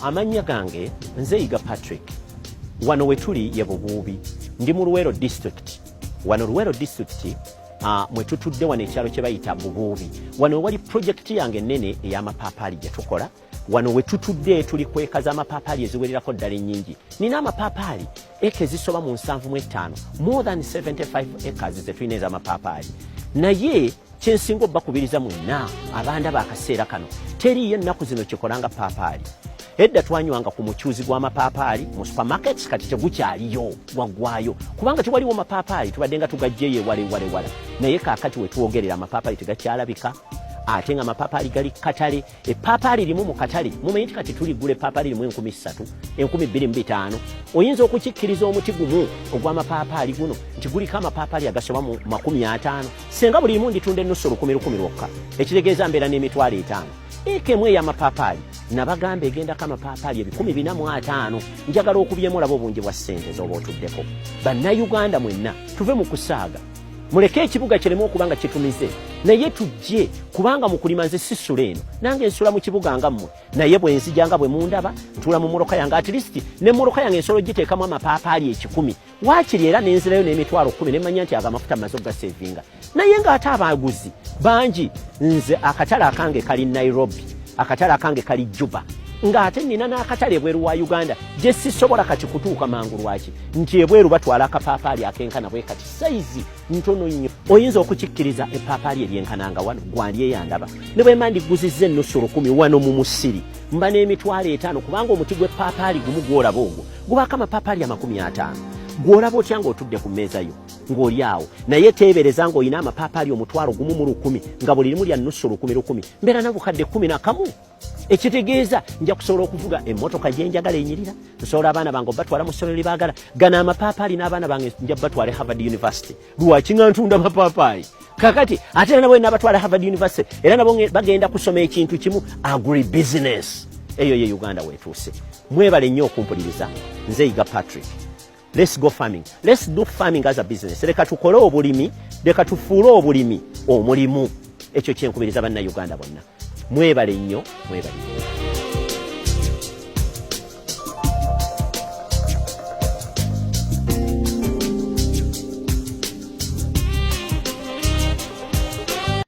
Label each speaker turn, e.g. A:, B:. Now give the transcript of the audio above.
A: Amanya gange nze Yiga Patrick. Wano wetuli ye Bubuubi. Ndi mu Luweero district. Wano Luweero district mwe tutudde wano ekyalo kye bayita Bubuubi. Wano wali project yange nene ey'amapaapaali gye tukola. Wano we tutudde tuli kwekaza amapaapaali eziwererako ddala ennyingi. Nina amapaapaali eka ezisoba mu 75, more than 75 acres ze tulina ez'amapaapaali. Naye kyensinga obbakubiriza mwenna abandaba akaseera kano teriyo ennaku zino kikolanga paapaali. Edda twanywanga ku mukyuzi gw'amapaapaali mu supermarkets, kati tegukyaliyo gwaggwayo kubanga tewaliwo mapaapaali tubadde nga tugajjeyo wala. Naye kaakati we tuwogerera amapaapaali tegakyalabika ate nga amapaapaali gali katale. Epaapaali limu mu katale mumanyi nti kati tuligula epaapaali limu 3,000, 2,205. Oyinza okukikkiriza omuti gumu ogw'amapaapaali guno nti guliko amapaapaali agasoba mu 50. Senga buli limu nditunda ennusu 10,000 lwokka, ekitegeeza mbeera n'emitwalo 5. Ekemu ey'amapaapaali nabagamba egendako amapaapaali 4,405. Njagala okubyemu olaba obungi bwa ssente z'oba otuddeko. Bannayuganda mwenna tuve mu kusaaga, muleke ekibuga kireme okuba nga kitumize, naye tujje kubanga mu kulima nze sisula eno, nange nsula mu kibuga nga mmwe. Naye bwe nzijanga bwe mundaba ntula mu mmotoka yange, at least ne mmotoka yange ensolo giteekamu amapaapaali 1,000. Waakiri era n'enzirayo n'emitwalo 10 ne manya nti agamafuta mazo gasevinga. Naye ng'ate abaguzi bangi. Nze akatale akange kali Nairobi, akatale akange kali Juba, ng'ate nina n'akatale ebweru wa Uganda gye sisobola kati kutuuka mangu. Lwaki? Nti ebweru batwala akapaapaali akenkana bwe kati saizi ntono nnyo. Oyinza okukikkiriza epaapaali eryenkananga wano gwali eyandaba ne bwe mba ndiguzizza ennusu 10 wano mu musiri mba n'emitwalo 5 kubanga omuti gw'epaapaali gumu gw'olaba ogwo gubaako amapaapaali 50. Gw'olaba otya ng'otudde ku mmeeza yo ng'oli awo, naye teebereza ng'olina amapaapaali omutwalo gumu mu 1000 nga buli limu lya nnusu 10,000, mbeera n'obukadde 11. Ekitegeeza nja kusobola okuvuga emmotoka gye njagala enyirira, nsobola abaana bange batwala mu ssomero lye baagala. Gana amapaapaali n'abaana bange nja batwale Harvard University. Lwaki nga ntunda amapaapaali? Kakati ate era nabo nabatwala Harvard University era nabo bagenda kusoma ekintu kimu, agribusiness. Eyo ye Uganda weetuuse. Mwebale nnyo okumpuliriza. Nze Yiga Patrick. Let's go farming. Let's do farming as a business. Leka tukole obulimi, leka tufuule obulimi omulimu. Ekyo kyenkubiriza bannayuganda bonna. Mwebale nnyo, mwebale.